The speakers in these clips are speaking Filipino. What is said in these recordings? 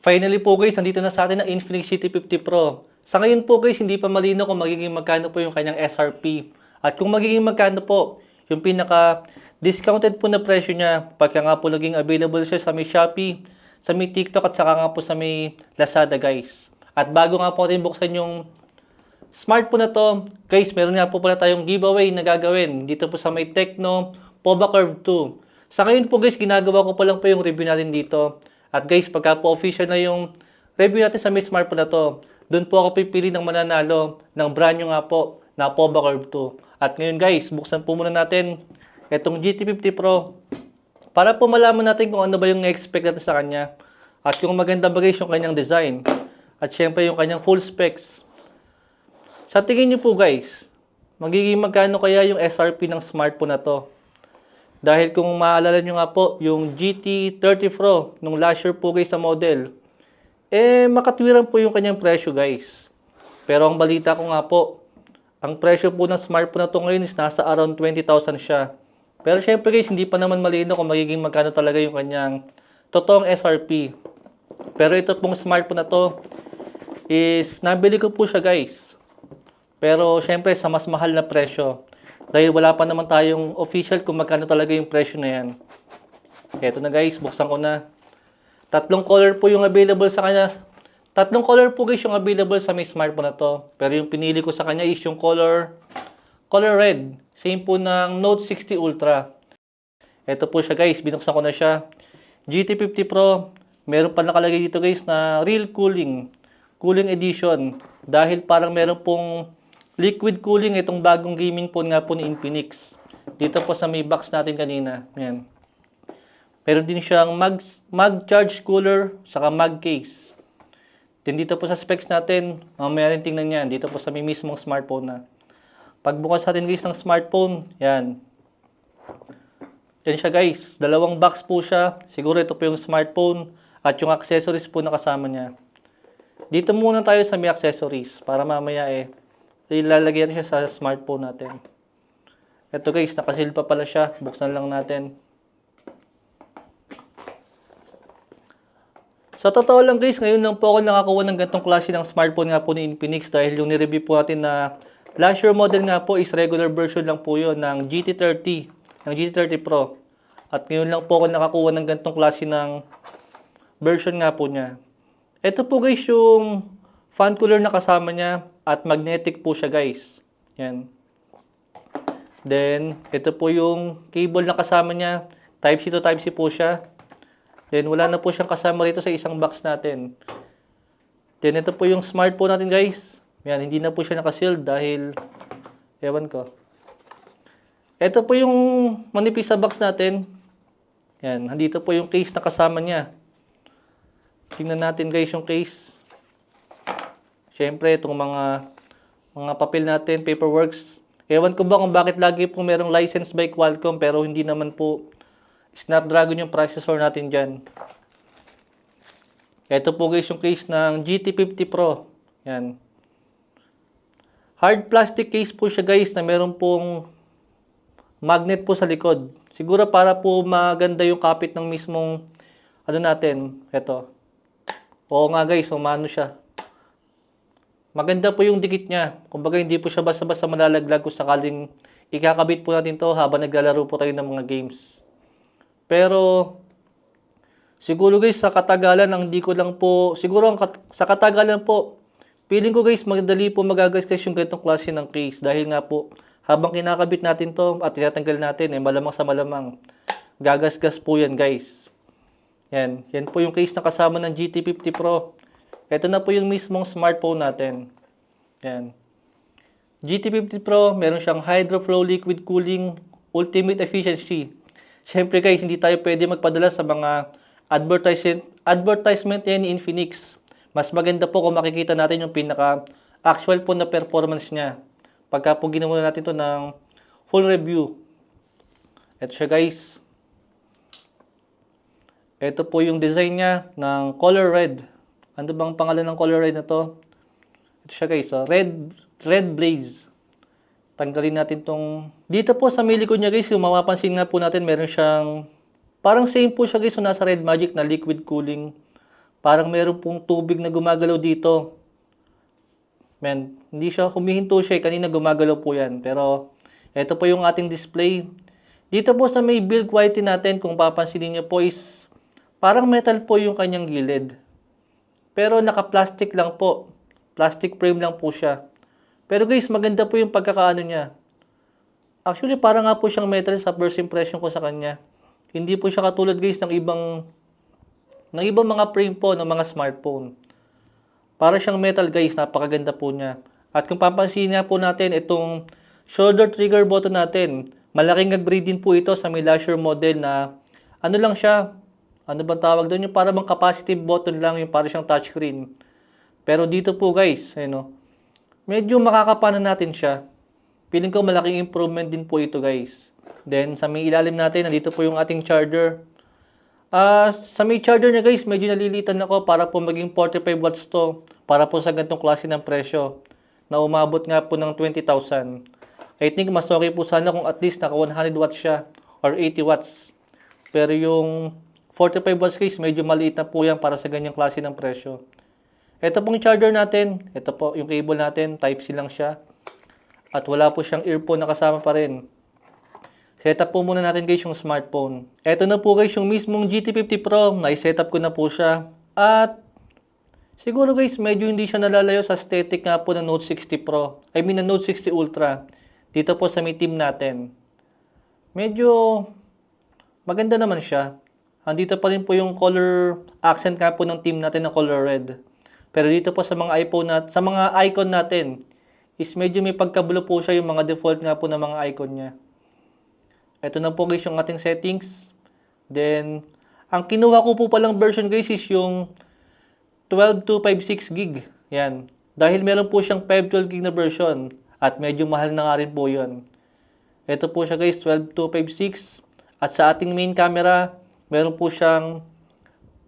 Finally po guys, nandito na sa atin ang Infinix GT50 Pro. Sa ngayon po guys, hindi pa malino kung magiging magkano po yung kanyang SRP. At kung magiging magkano po, yung pinaka discounted po na presyo niya, pagka nga po naging available siya sa may Shopee, sa may TikTok at saka nga po sa may Lazada guys. At bago nga po natin buksan yung smartphone na to, guys, meron nga po pala tayong giveaway na gagawin dito po sa may Tecno Pova Curve 2. Sa ngayon po guys, ginagawa ko pa lang po yung review natin dito. At guys, pagka po official na yung review natin sa may smartphone na to, doon po ako pipili ng mananalo ng brand new nga po na Pova Curve 2. At ngayon guys, buksan po muna natin itong GT50 Pro para po malaman natin kung ano ba yung na-expect natin sa kanya. At kung maganda ba guys yung kanyang design. At syempre yung kanyang full specs. Sa tingin nyo po guys, magiging magkano kaya yung SRP ng smartphone na to? Dahil kung maalala nyo nga po, yung GT30 Pro, nung last year po guys sa model, makatwiran po yung kanyang presyo guys. Pero ang balita ko nga po, ang presyo po ng smartphone na to ngayon is nasa around 20,000 siya. Pero syempre guys, hindi pa naman malino kung magiging magkano talaga yung kanyang totoong SRP. Pero ito pong smartphone na to, is nabili ko po siya guys. Pero syempre sa mas mahal na presyo. Dahil wala pa naman tayong official kung magkano talaga yung presyo na yan. Eto na guys, buksan ko na. Tatlong color po yung available sa kanya. Tatlong color po guys yung available sa may smartphone na to. Pero yung pinili ko sa kanya is yung color red. Same po ng Note 60 Ultra. Eto po siya guys, binuksan ko na siya. GT50 Pro, meron pa nakalagay dito guys na Real Cooling Edition. Dahil parang meron pong liquid cooling itong bagong gaming phone nga po ni Infinix. Dito po sa may box natin kanina. Ayan. Meron din siyang mag charge cooler, saka mag case. Then dito po sa specs natin, mamaya rin tingnan yan. Dito po sa may mismong smartphone na. Pagbukas natin guys ng smartphone, yan. Yan siya guys. Dalawang box po siya. Siguro ito po yung smartphone at yung accessories po na kasama niya. Dito muna tayo sa may accessories para mamaya ilalagyan siya sa smartphone natin. Ito guys, nakasil pa pala siya. Buksan lang natin. Sa totoo lang guys, ngayon lang po ako nakakuha ng ganitong klase ng smartphone nga po ni Infinix dahil yung nireview po natin na last year model nga po is regular version lang po yun ng GT30 Pro. At ngayon lang po ako nakakuha ng ganitong klase ng version nga po niya. Ito po guys yung fan cooler na kasama niya at magnetic po siya guys. Yan. Then, ito po yung cable na kasama niya. Type-C to Type-C po siya. Then, wala na po siyang kasama rito sa isang box natin. Then, ito po yung smartphone natin guys. Yan, hindi na po siya nakasealed dahil, ewan ko. Ito po yung manipis sa box natin. Yan, nandito po yung case na kasama niya. Tingnan natin guys yung case. Siyempre, itong mga papel natin, paperworks. Ewan ko ba kung bakit lagi po merong license by Qualcomm pero hindi naman po Snapdragon yung processor natin dyan. Ito po guys yung case ng GT50 Pro. Yan. Hard plastic case po siya guys na meron pong magnet po sa likod. Siguro para po maganda yung kapit ng mismong natin. Ito. Oo nga guys, umano siya. Maganda po yung dikit niya. Kumbaga hindi po siya basta-basta malalaglag kung sakaling ikakabit po natin to habang naglalaro po tayo ng mga games. Pero siguro guys sa katagalan sa katagalan po feeling ko guys madali po magagasgas yung ganitong klase ng case dahil nga po habang kinakabit natin to at tinatanggal natin malamang sa malamang gagasgas po yan guys. Yan po yung case na kasama ng GT50 Pro. Ito na po yung mismong smartphone natin. Yan. GT50 Pro, meron siyang Hydro Flow Liquid Cooling Ultimate Efficiency. Siyempre guys, hindi tayo pwede magpadala sa mga advertisement yan ni Infinix. Mas maganda po kung makikita natin yung pinaka-actual po na performance niya. Pagka po ginawa natin to ng full review. Ito siya guys. Ito po yung design niya ng color red. Ano bang pangalan ng color red na to? Ito siya guys, red blaze. Tanggalin natin tong... Dito po sa may likod niya guys, kung mapapansin nga po natin, meron siyang... Parang same po siya guys, so nasa Red Magic na liquid cooling Parang meron pong tubig na gumagalaw dito. Men, hindi siya humihinto siya. Kanina gumagalaw po yan. Pero, ito po yung ating display. Dito po sa may build quality natin, kung papansinin niyo po is, parang metal po yung kanyang gilid. Pero naka-plastic lang po. Plastic frame lang po siya. Pero guys, maganda po yung pagkakaano niya. Actually, parang nga po siyang metal sa first impression ko sa kanya. Hindi po siya katulad guys ng ibang mga frame po ng mga smartphone. Para siyang metal guys, napakaganda po niya. At kung papansin nga po natin, itong shoulder trigger button natin, malaking upgrade din po ito sa may Lasher model na ano lang siya, ano bang tawag doon, yung para bang capacitive button lang, yung para siyang touchscreen. Pero dito po guys, medyo makakapanan natin siya. Feeling ko malaking improvement din po ito guys. Then sa may ilalim natin, nandito po yung ating charger. Sa may charger niya guys, medyo nalilitan ako para po maging 45 watts to. Para po sa ganitong klase ng presyo. Na umabot nga po ng 20,000. I think mas okay po sana kung at least naka 100 watts siya. Or 80 watts. Pero yung 45 watts guys, medyo maliit na po yan para sa ganyang klase ng presyo. Ito pong charger natin. Ito po yung cable natin. Type-C lang siya. At wala po siyang earphone na kasama pa rin. Setup po muna natin guys yung smartphone. Ito na po guys yung mismong GT50 Pro. Na-setup ko na po siya. At siguro guys medyo hindi siya nalalayo sa aesthetic nga po ng Note 60 Pro. I mean ng Note 60 Ultra. Dito po sa may team natin. Medyo maganda naman siya. Andito pa rin po yung color accent nga po ng team natin na color red. Pero dito po sa mga sa mga icon natin is medyo may pagkabulo po siya yung mga default nga po ng mga icon niya. Ito na po guys yung ating settings. Then, ang kinuha ko po palang version guys is yung 12256 gig. Yan. Dahil meron po siyang 512 gig na version. At medyo mahal na nga rin po yun. Ito po siya guys, 12256. At sa ating main camera, meron po siyang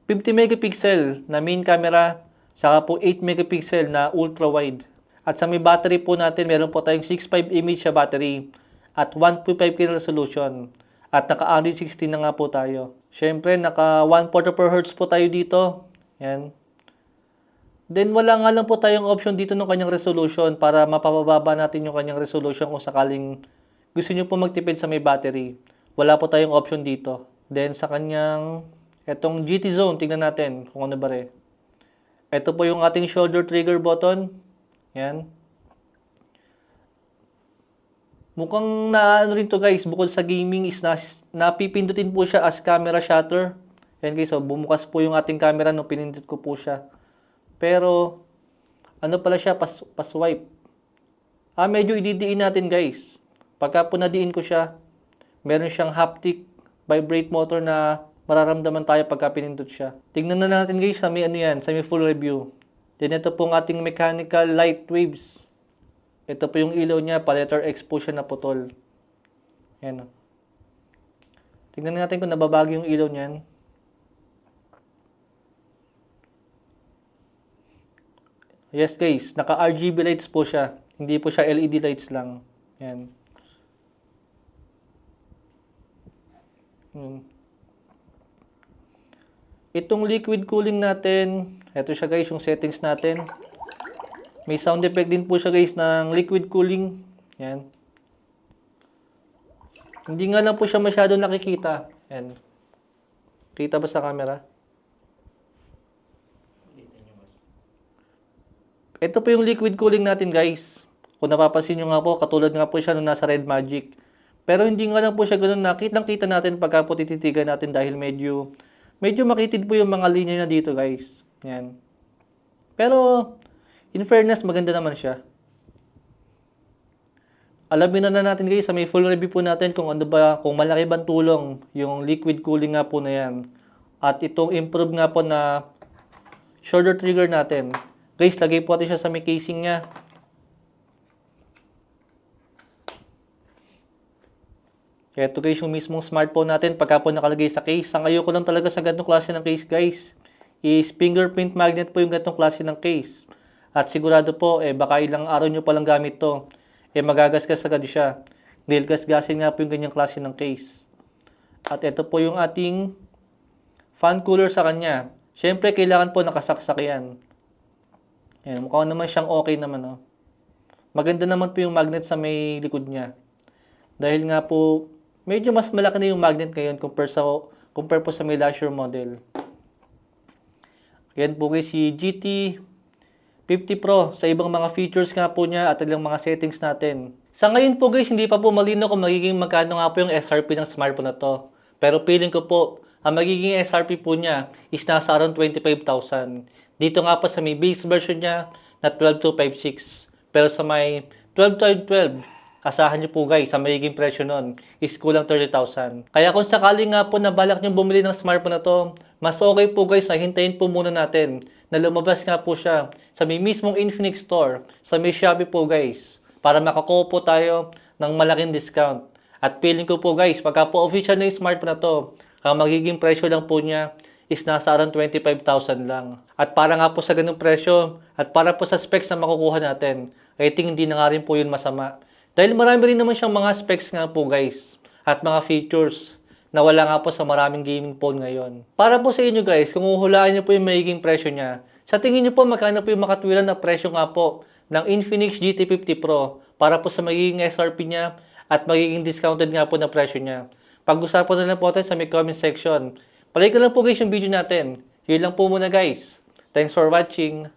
50 megapixel na main camera. Saka po 8 megapixel na ultra wide. At sa may battery po natin, meron po tayong 6.5 mAh na battery. At 1.5K resolution. At naka Android 16 na nga po tayo. Siyempre, naka 1/4 Hz po tayo dito. Yan. Then, wala nga lang po tayong option dito ng kanyang resolution para mapapababa natin yung kanyang resolution kung sakaling gusto nyo po magtipid sa may battery. Wala po tayong option dito. Then, sa kanyang, etong GT Zone, tingnan natin kung ano ba rin. Ito po yung ating shoulder trigger button. Yan. Mukhang naano rin to guys, bukod sa gaming is napipindutin po siya as camera shutter. Yan guys, so bumukas po yung ating camera nung pinindot ko po siya. Pero, ano pala siya, pas-swipe. Medyo ididiin natin guys. Pagka po nadiin ko siya, meron siyang haptic vibrate motor na mararamdaman tayo pagka pinindot siya. Tingnan na natin guys sa may sa may full review. Then ito pong ating mechanical light waves. Ito po yung ilaw niya, pa letter X po siya na putol. Yan o. Tingnan natin kung nababago yung ilaw niyan. Yes guys, naka RGB lights po siya. Hindi po siya LED lights lang. Yan. Itong liquid cooling natin, ito siya guys yung settings natin. May sound effect din po siya guys ng liquid cooling. Yan. Hindi nga lang po siya masyado nakikita. Yan. Kita ba sa camera? Ito po yung liquid cooling natin guys. Kung napapansin nyo nga po, katulad nga po siya nung nasa Red Magic. Pero hindi nga lang po siya ganun nakitang-kita natin pagka po tititigan natin dahil medyo makitid po yung mga linya na dito guys. Yan. Pero in fairness, maganda naman siya. Alamin na natin guys sa may full review po natin kung ano ba, kung malaki bang tulong yung liquid cooling nga po na yan. At itong improve nga po na shoulder trigger natin. Guys, lagay po natin siya sa may casing niya. Kaya ito guys yung mismong smartphone natin pagka po nakalagay sa case. Ang ayoko lang talaga sa ganitong klase ng case guys is fingerprint magnet po yung ganitong klase ng case. At sigurado po, baka ilang araw nyo palang gamit to. Magagasgas agad siya. Dahil gasgasin nga po yung ganyang klase ng case. At ito po yung ating fan cooler sa kanya. Siyempre, kailangan po nakasaksak yan. Ayan, mukhang naman siyang okay naman, oh. Maganda naman po yung magnet sa may likod niya. Dahil nga po, medyo mas malaki na yung magnet ngayon compare po sa may last year model. Yan po guys, si GT50 Pro. Sa ibang mga features nga po niya at ilang mga settings natin. Sa ngayon po guys, hindi pa po malinaw kung magiging magkano nga po yung SRP ng smartphone na to. Pero feeling ko po, ang magiging SRP po niya is nasa around 25,000. Dito nga po sa may base version niya na 12256. Pero sa may 12212, asahan niyo po guys, sa magiging presyo nun is kulang 30,000. Kaya kung sakali nga po na balak niyo bumili ng smartphone na to, mas okay po guys na hintayin po muna natin na lumabas nga po siya sa may mismong Infinix Store, sa may Shopee po guys, para makakuha po tayo ng malaking discount. At feeling ko po guys, pagka po official na yung smartphone na to, ang magiging presyo lang po niya is nasa around 25,000 lang. At para nga po sa ganung presyo, at para po sa specs na makukuha natin, I think hindi na nga rin po yun masama. Dahil marami rin naman siyang mga specs nga po guys, at mga features na wala nga po sa maraming gaming phone ngayon. Para po sa inyo guys, kung uhulaan niyo po yung magiging presyo niya, sa tingin niyo po magkano po yung makatwiran na presyo nga po ng Infinix GT50 Pro para po sa magiging SRP niya at magiging discounted nga po na presyo niya. Pag-usapan na lang po tayo sa may comment section. Palike lang po guys yung video natin. Yun lang po muna guys. Thanks for watching.